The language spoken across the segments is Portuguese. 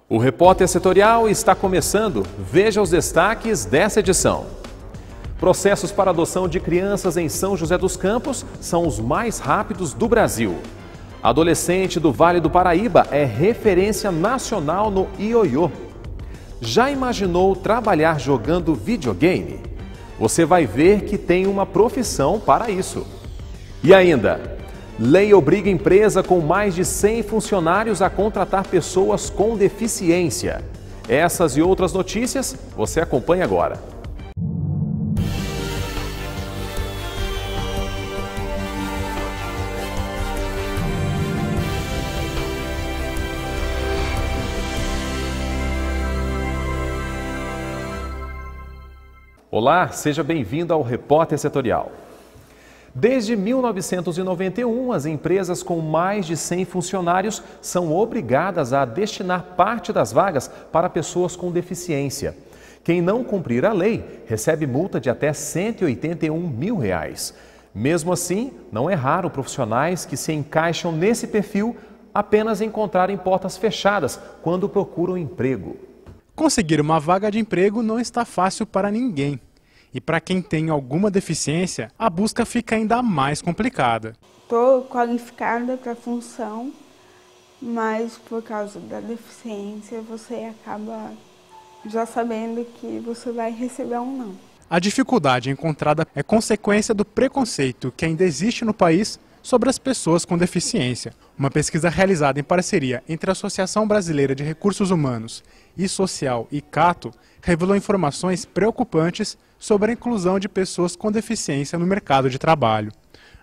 O Repórter Setorial está começando. Veja os destaques dessa edição. Processos para adoção de crianças em São José dos Campos são os mais rápidos do Brasil. Adolescente do Vale do Paraíba é referência nacional no ioiô. Já imaginou trabalhar jogando videogame? Você vai ver que tem uma profissão para isso. E ainda, lei obriga empresa com mais de 100 funcionários a contratar pessoas com deficiência. Essas e outras notícias você acompanha agora. Olá, seja bem-vindo ao Repórter Setorial. Desde 1991, as empresas com mais de 100 funcionários são obrigadas a destinar parte das vagas para pessoas com deficiência. Quem não cumprir a lei recebe multa de até R$ 181 mil. Mesmo assim, não é raro profissionais que se encaixam nesse perfil apenas encontrarem portas fechadas quando procuram emprego. Conseguir uma vaga de emprego não está fácil para ninguém. E para quem tem alguma deficiência, a busca fica ainda mais complicada. Estou qualificada para a função, mas por causa da deficiência você acaba já sabendo que você vai receber um não. A dificuldade encontrada é consequência do preconceito que ainda existe no país sobre as pessoas com deficiência. Uma pesquisa realizada em parceria entre a Associação Brasileira de Recursos Humanos e Social e Cato revelou informações preocupantes sobre a inclusão de pessoas com deficiência no mercado de trabalho.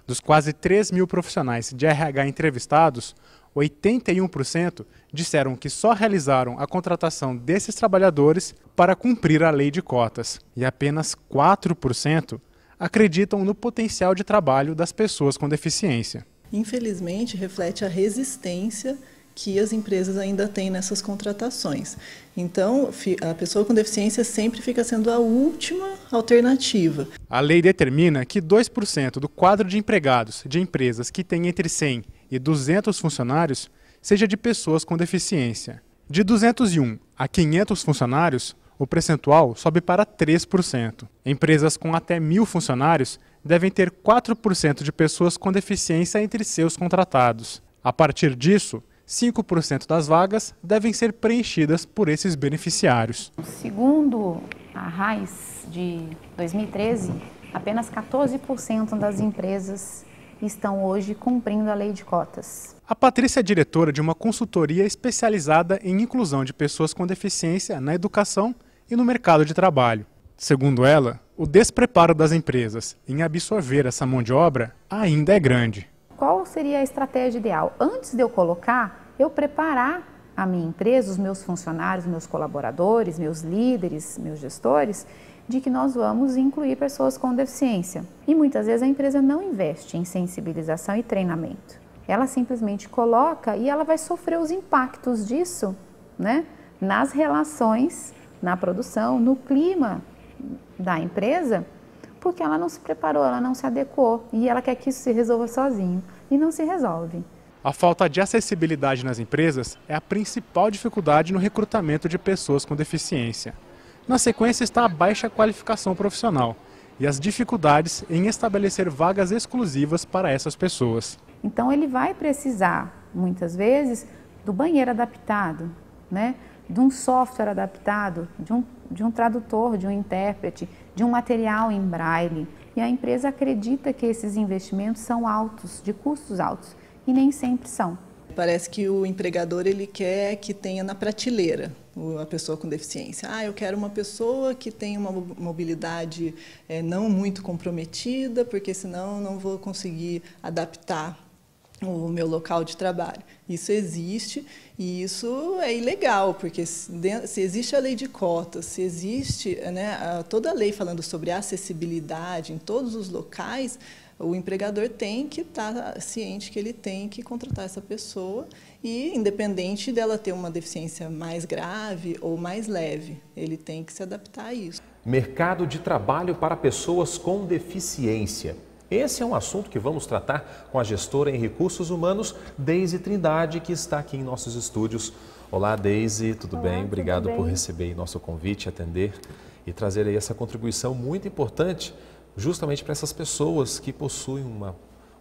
Dos quase 3 mil profissionais de RH entrevistados, 81% disseram que só realizaram a contratação desses trabalhadores para cumprir a lei de cotas. E apenas 4% acreditam no potencial de trabalho das pessoas com deficiência. Infelizmente, reflete a resistência que as empresas ainda têm nessas contratações. Então, a pessoa com deficiência sempre fica sendo a última alternativa. A lei determina que 2% do quadro de empregados de empresas que têm entre 100 e 200 funcionários seja de pessoas com deficiência. De 201 a 500 funcionários, o percentual sobe para 3%. Empresas com até 1.000 funcionários devem ter 4% de pessoas com deficiência entre seus contratados. A partir disso, 5% das vagas devem ser preenchidas por esses beneficiários. Segundo a RAIS de 2013, apenas 14% das empresas estão hoje cumprindo a lei de cotas. A Patrícia é diretora de uma consultoria especializada em inclusão de pessoas com deficiência na educação e no mercado de trabalho. Segundo ela, o despreparo das empresas em absorver essa mão de obra ainda é grande. Qual seria a estratégia ideal? Antes de eu colocar, eu preparar a minha empresa, os meus funcionários, meus colaboradores, meus líderes, meus gestores, de que nós vamos incluir pessoas com deficiência. E muitas vezes a empresa não investe em sensibilização e treinamento. Ela simplesmente coloca e ela vai sofrer os impactos disso, né, nas relações, na produção, no clima da empresa, porque ela não se preparou, ela não se adequou e ela quer que isso se resolva sozinho e não se resolve. A falta de acessibilidade nas empresas é a principal dificuldade no recrutamento de pessoas com deficiência. Na sequência está a baixa qualificação profissional e as dificuldades em estabelecer vagas exclusivas para essas pessoas. Então ele vai precisar, muitas vezes, do banheiro adaptado, né? De um software adaptado, de um tradutor, de um intérprete, de um material em braille. E a empresa acredita que esses investimentos são altos, de custos altos, e nem sempre são. Parece que o empregador ele quer que tenha na prateleira a pessoa com deficiência. Eu quero uma pessoa que tenha uma mobilidade não muito comprometida, porque senão eu não vou conseguir adaptar o meu local de trabalho. Isso existe e isso é ilegal, porque se existe a lei de cotas, se existe, né, toda a lei falando sobre acessibilidade em todos os locais, o empregador tem que estar ciente que ele tem que contratar essa pessoa e, independente dela ter uma deficiência mais grave ou mais leve, ele tem que se adaptar a isso. Mercado de trabalho para pessoas com deficiência. Esse é um assunto que vamos tratar com a gestora em recursos humanos, Deise Trindade, que está aqui em nossos estúdios. Olá, Deise, tudo bem? Obrigado por receber nosso convite, atender e trazer aí essa contribuição muito importante justamente para essas pessoas que possuem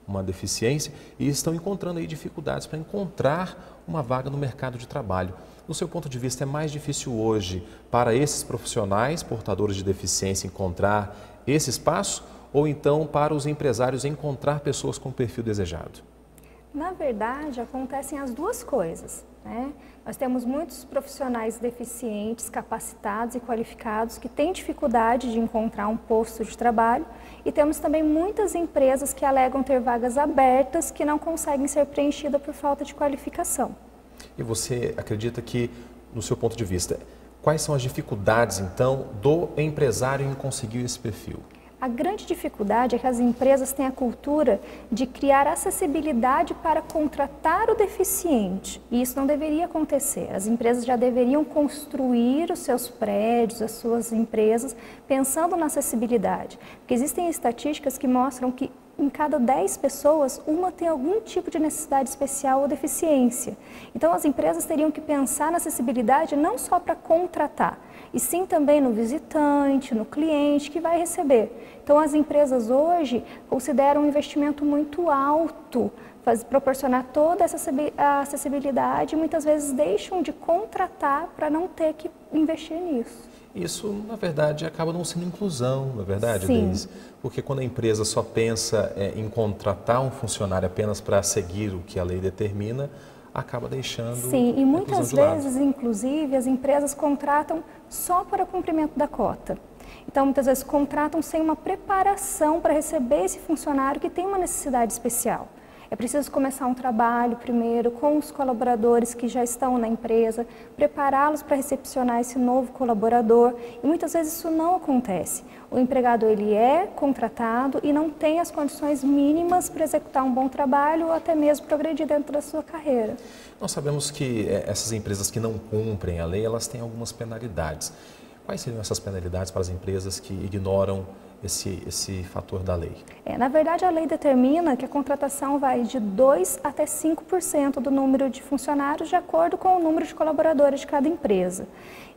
uma deficiência e estão encontrando aí dificuldades para encontrar uma vaga no mercado de trabalho. No seu ponto de vista, é mais difícil hoje para esses profissionais portadores de deficiência encontrar esse espaço ou então para os empresários encontrar pessoas com o perfil desejado? Na verdade, acontecem as duas coisas, né? Nós temos muitos profissionais deficientes, capacitados e qualificados que têm dificuldade de encontrar um posto de trabalho e temos também muitas empresas que alegam ter vagas abertas que não conseguem ser preenchidas por falta de qualificação. E você acredita que, no seu ponto de vista, quais são as dificuldades, então, do empresário em conseguir esse perfil? A grande dificuldade é que as empresas têm a cultura de criar acessibilidade para contratar o deficiente. E isso não deveria acontecer. As empresas já deveriam construir os seus prédios, as suas empresas, pensando na acessibilidade. Porque existem estatísticas que mostram que em cada 10 pessoas, uma tem algum tipo de necessidade especial ou deficiência. Então, as empresas teriam que pensar na acessibilidade não só para contratar, e sim também no visitante, no cliente que vai receber. Então, as empresas hoje consideram um investimento muito alto, proporcionar toda essa acessibilidade e muitas vezes deixam de contratar para não ter que investir nisso. Isso, na verdade, acaba não sendo inclusão, na verdade, Sim. Deise? Porque quando a empresa só pensa em contratar um funcionário apenas para seguir o que a lei determina, acaba deixando Sim, e a muitas inclusão de lado. vezes, inclusive, as empresas contratam só para o cumprimento da cota. Então, muitas vezes, contratam sem uma preparação para receber esse funcionário que tem uma necessidade especial. É preciso começar um trabalho primeiro com os colaboradores que já estão na empresa, prepará-los para recepcionar esse novo colaborador e muitas vezes isso não acontece. O empregado ele é contratado e não tem as condições mínimas para executar um bom trabalho ou até mesmo progredir dentro da sua carreira. Nós sabemos que essas empresas que não cumprem a lei, elas têm algumas penalidades. Quais seriam essas penalidades para as empresas que ignoram esse fator da lei? Na verdade, a lei determina que a contratação vai de 2% até 5% do número de funcionários de acordo com o número de colaboradores de cada empresa.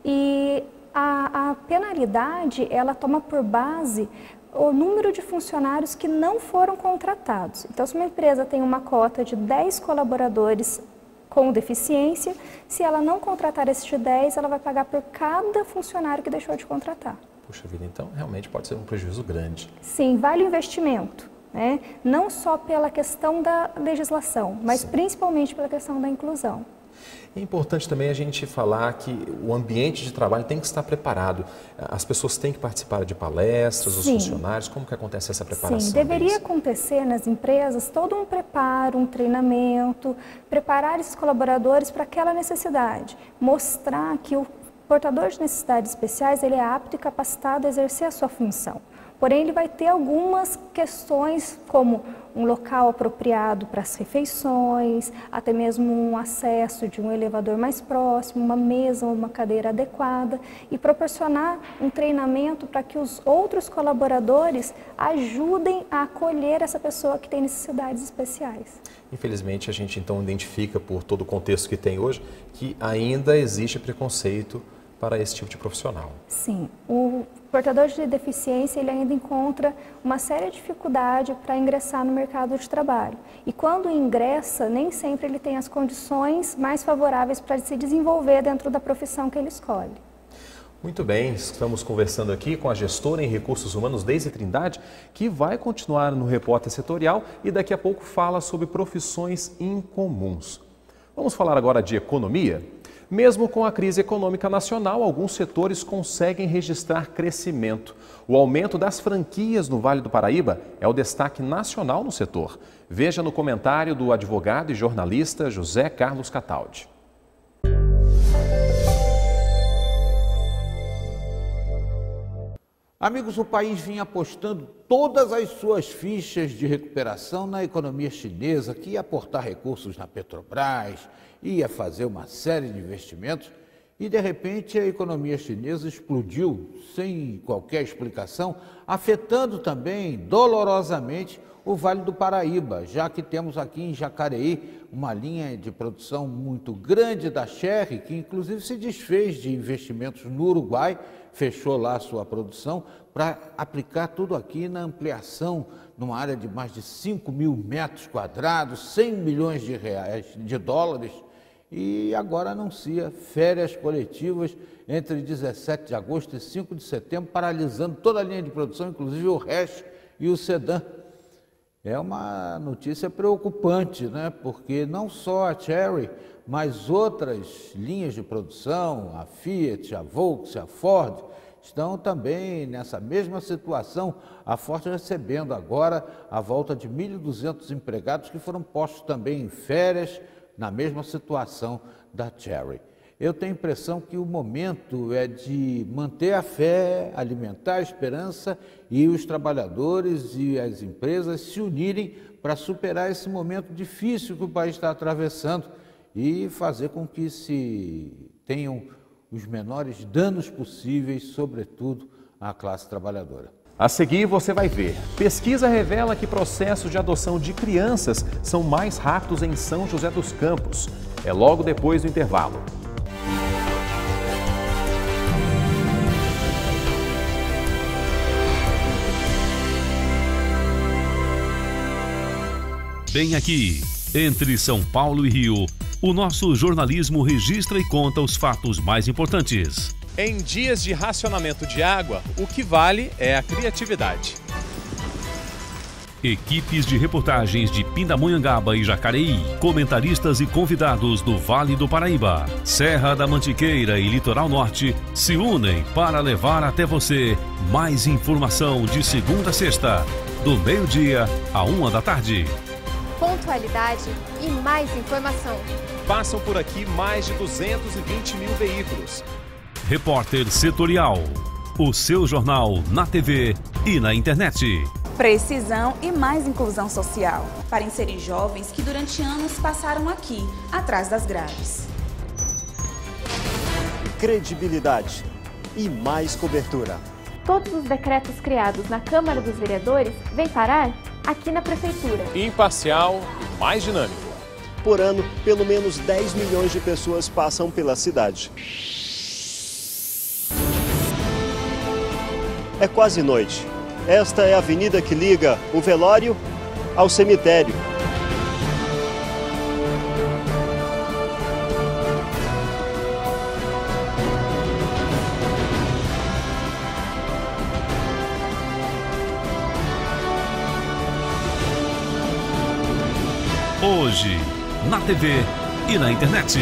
E a penalidade, ela toma por base o número de funcionários que não foram contratados. Então, se uma empresa tem uma cota de 10 colaboradores com deficiência, se ela não contratar esses de 10, ela vai pagar por cada funcionário que deixou de contratar. Puxa vida, então realmente pode ser um prejuízo grande. Sim, vale o investimento, né? Não só pela questão da legislação, mas Sim. Principalmente pela questão da inclusão. É importante também a gente falar que o ambiente de trabalho tem que estar preparado. As pessoas têm que participar de palestras, os Sim. funcionários, como que acontece essa preparação? Sim, deveria deles? acontecer nas empresas todo um preparo, um treinamento, preparar esses colaboradores para aquela necessidade, mostrar que o portador de necessidades especiais ele é apto e capacitado a exercer a sua função. Porém, ele vai ter algumas questões como um local apropriado para as refeições, até mesmo um acesso de um elevador mais próximo, uma mesa ou uma cadeira adequada e proporcionar um treinamento para que os outros colaboradores ajudem a acolher essa pessoa que tem necessidades especiais. Infelizmente, a gente então identifica por todo o contexto que tem hoje que ainda existe preconceito para esse tipo de profissional. Sim, o portador de deficiência ele ainda encontra uma séria dificuldade para ingressar no mercado de trabalho. E quando ingressa, nem sempre ele tem as condições mais favoráveis para se desenvolver dentro da profissão que ele escolhe. Muito bem, estamos conversando aqui com a gestora em recursos humanos, Deise Trindade, que vai continuar no Repórter Setorial e daqui a pouco fala sobre profissões incomuns. Vamos falar agora de economia? Mesmo com a crise econômica nacional, alguns setores conseguem registrar crescimento. O aumento das franquias no Vale do Paraíba é o destaque nacional no setor. Veja no comentário do advogado e jornalista José Carlos Cataldi. Amigos, o país vinha apostando todas as suas fichas de recuperação na economia chinesa, que ia aportar recursos na Petrobras, ia fazer uma série de investimentos, E, de repente, a economia chinesa explodiu sem qualquer explicação, afetando também dolorosamente o Vale do Paraíba, já que temos aqui em Jacareí uma linha de produção muito grande da Cherry, que inclusive se desfez de investimentos no Uruguai, fechou lá a sua produção para aplicar tudo aqui na ampliação, numa área de mais de 5.000 metros quadrados, 100 milhões de dólares, e agora anuncia férias coletivas entre 17 de agosto e 5 de setembro, paralisando toda a linha de produção, inclusive o Hash e o Sedan. É uma notícia preocupante, né? Porque não só a Chery, mas outras linhas de produção, a Fiat, a Volkswagen, a Ford, estão também nessa mesma situação. A Ford recebendo agora a volta de 1.200 empregados que foram postos também em férias, na mesma situação da Chery. Eu tenho a impressão que o momento é de manter a fé, alimentar a esperança e os trabalhadores e as empresas se unirem para superar esse momento difícil que o país está atravessando e fazer com que se tenham os menores danos possíveis, sobretudo à classe trabalhadora. A seguir você vai ver. Pesquisa revela que processos de adoção de crianças são mais rápidos em São José dos Campos. É logo depois do intervalo. Bem aqui, entre São Paulo e Rio, o nosso jornalismo registra e conta os fatos mais importantes. Em dias de racionamento de água, o que vale é a criatividade. Equipes de reportagens de Pindamonhangaba e Jacareí, comentaristas e convidados do Vale do Paraíba, Serra da Mantiqueira e Litoral Norte se unem para levar até você mais informação de segunda a sexta, do meio-dia à 1 da tarde. Pontualidade e mais informação. Passam por aqui mais de 220 mil veículos. Repórter Setorial, o seu jornal na TV e na internet. Precisão e mais inclusão social, para inserir jovens que durante anos passaram aqui, atrás das grades. Credibilidade e mais cobertura. Todos os decretos criados na Câmara dos Vereadores vêm parar aqui na Prefeitura. Imparcial e mais dinâmico. Por ano, pelo menos 10 milhões de pessoas passam pela cidade. É quase noite. Esta é a avenida que liga o velório ao cemitério. Hoje, na TV e na internet.